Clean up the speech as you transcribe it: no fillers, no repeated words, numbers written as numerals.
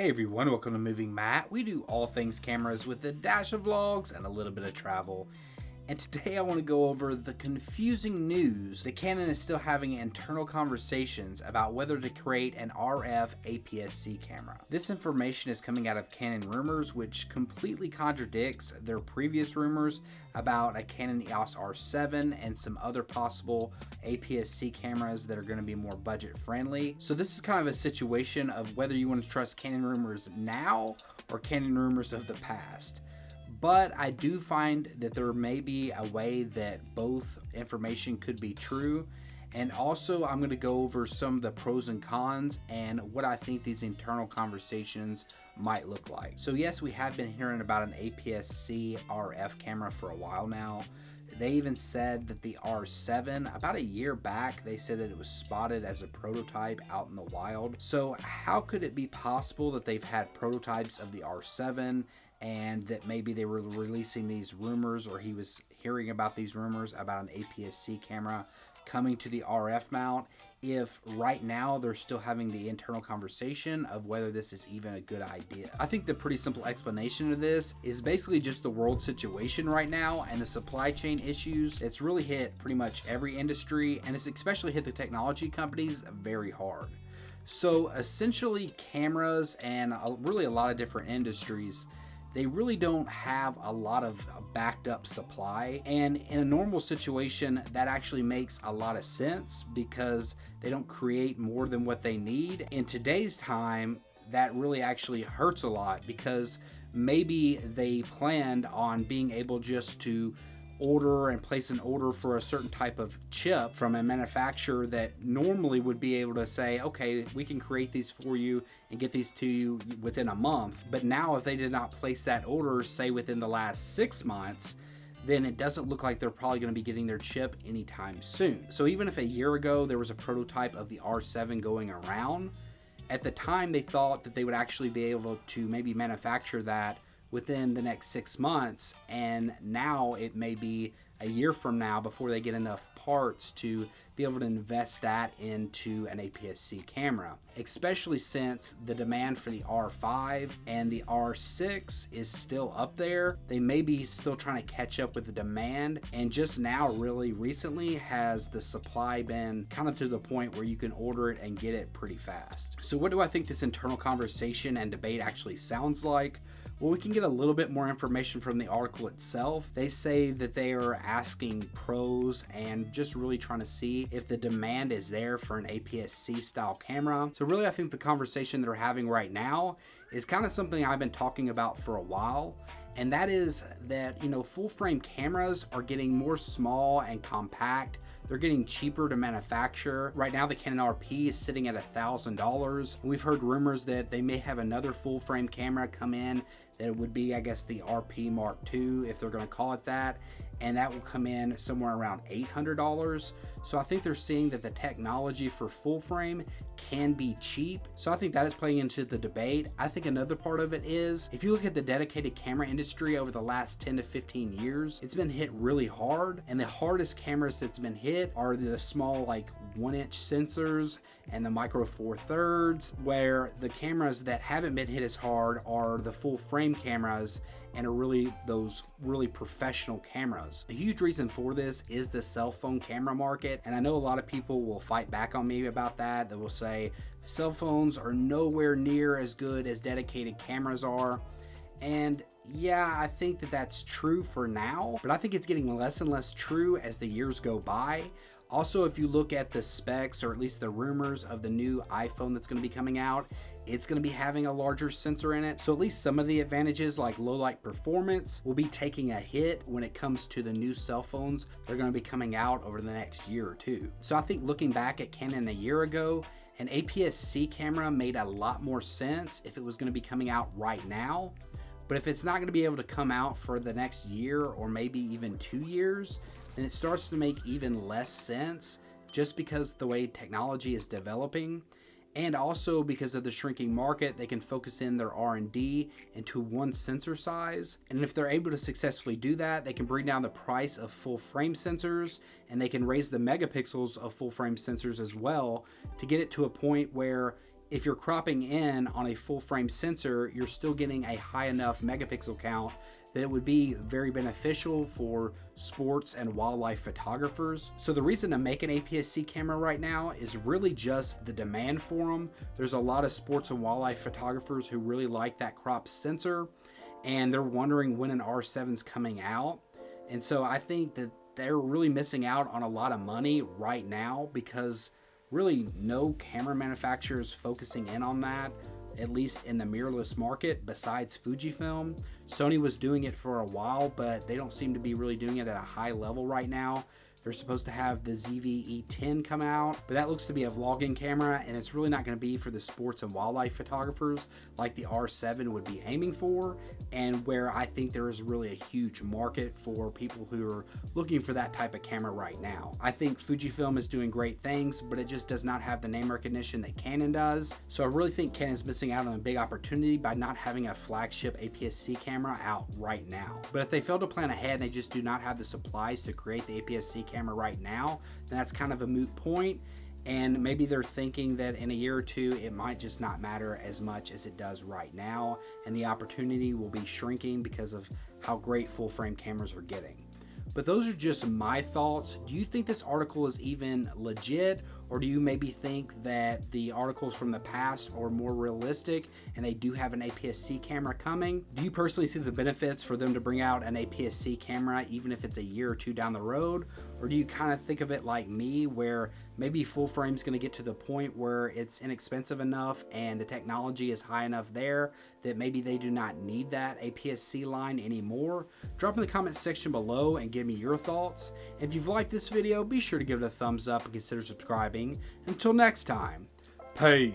Hey everyone, welcome to Moving Matt. We do all things cameras with a dash of vlogs and a little bit of travel. And today I want to go over the confusing news that Canon is still having internal conversations about whether to create an RF APS-C camera. This information is coming out of Canon Rumors, which completely contradicts their previous rumors about a Canon EOS R7 and some other possible APS-C cameras that are going to be more budget friendly. So this is kind of a situation of whether you want to trust Canon Rumors now or Canon Rumors of the past. But I do find that there may be a way that both information could be true. And also I'm going to go over some of the pros and cons and what I think these internal conversations might look like. So yes, we have been hearing about an APS-C RF camera for a while now. They even said that the R7, about a year back, they said that it was spotted as a prototype out in the wild. So how could it be possible that they've had prototypes of the R7 and that maybe they were releasing these rumors, or he was hearing about these rumors about an APS-C camera coming to the RF mount, if right now they're still having the internal conversation of whether this is even a good idea? I think the pretty simple explanation of this is basically just the world situation right now and the supply chain issues. It's really hit pretty much every industry, and it's especially hit the technology companies very hard. So essentially cameras and really a lot of different industries, they really don't have a lot of backed up supply, and in a normal situation that actually makes a lot of sense because they don't create more than what they need. In today's time, that really actually hurts a lot because maybe they planned on being able just to order and place an order for a certain type of chip from a manufacturer that normally would be able to say, okay, we can create these for you and get these to you within a month. But now if they did not place that order, say within the last 6 months, then it doesn't look like they're probably going to be getting their chip anytime soon. So even if a year ago there was a prototype of the R7 going around, at the time they thought that they would actually be able to maybe manufacture that within the next 6 months, and now it may be a year from now before they get enough parts to be able to invest that into an APS-C camera, especially since the demand for the R5 and the R6 is still up there. They may be still trying to catch up with the demand, and just now really recently has the supply been kind of to the point where you can order it and get it pretty fast. So what do I think this internal conversation and debate actually sounds like? Well, we can get a little bit more information from the article itself. They say that they are asking pros and just really trying to see if the demand is there for an APS-C style camera. So really, I think the conversation they're having right now is kind of something I've been talking about for a while. And that is that, full frame cameras are getting more small and compact. They're getting cheaper to manufacture. Right now, the Canon RP is sitting at $1,000. We've heard rumors that they may have another full frame camera come in that would be, I guess, the RP Mark II, if they're going to call it that. And that will come in somewhere around $800. So I think they're seeing that the technology for full frame can be cheap. So I think that is playing into the debate. I think another part of it is, if you look at the dedicated camera industry over the last 10 to 15 years, it's been hit really hard. And the hardest cameras that's been hit are the small 1-inch sensors and the micro four thirds, where the cameras that haven't been hit as hard are the full frame cameras and are really those really professional cameras. A huge reason for this is the cell phone camera market, and I know a lot of people will fight back on me about that. They will say cell phones are nowhere near as good as dedicated cameras are. And yeah, I think that that's true for now, but I think it's getting less and less true as the years go by. Also, if you look at the specs, or at least the rumors of the new iPhone that's going to be coming out, it's going to be having a larger sensor in it. So at least some of the advantages like low light performance will be taking a hit when it comes to the new cell phones that are going to be coming out over the next year or two. So I think looking back at Canon a year ago, an APS-C camera made a lot more sense if it was going to be coming out right now. But if it's not going to be able to come out for the next year or maybe even 2 years, then it starts to make even less sense just because the way technology is developing. And also because of the shrinking market, they can focus in their R&D into one sensor size. And if they're able to successfully do that, they can bring down the price of full frame sensors, and they can raise the megapixels of full frame sensors as well to get it to a point where if you're cropping in on a full frame sensor, you're still getting a high enough megapixel count that it would be very beneficial for sports and wildlife photographers. So the reason to make an APS-C camera right now is really just the demand for them. There's a lot of sports and wildlife photographers who really like that crop sensor, and they're wondering when an R7 is coming out. And so I think that they're really missing out on a lot of money right now, because really no camera manufacturers focusing in on that, at least in the mirrorless market, besides Fujifilm. Sony was doing it for a while, but they don't seem to be really doing it at a high level right now. They're supposed to have the ZV-E10 come out, but that looks to be a vlogging camera, and it's really not going to be for the sports and wildlife photographers like the R7 would be aiming for, and where I think there is really a huge market for people who are looking for that type of camera right now. I think Fujifilm is doing great things, but it just does not have the name recognition that Canon does. So I really think Canon's missing out on a big opportunity by not having a flagship APS-C camera out right now. But if they fail to plan ahead and they just do not have the supplies to create the APS-C camera right now, then that's kind of a moot point, and maybe they're thinking that in a year or two it might just not matter as much as it does right now, and the opportunity will be shrinking because of how great full frame cameras are getting. But those are just my thoughts. Do you think this article is even legit, or do you maybe think that the articles from the past are more realistic and they do have an APS-C camera coming? Do you personally see the benefits for them to bring out an APS-C camera even if it's a year or two down the road? Or do you kind of think of it like me, where maybe full frame is going to get to the point where it's inexpensive enough and the technology is high enough there that maybe they do not need that APS-C line anymore? Drop in the comment section below and give me your thoughts. If you've liked this video, be sure to give it a thumbs up and consider subscribing. Until next time, peace.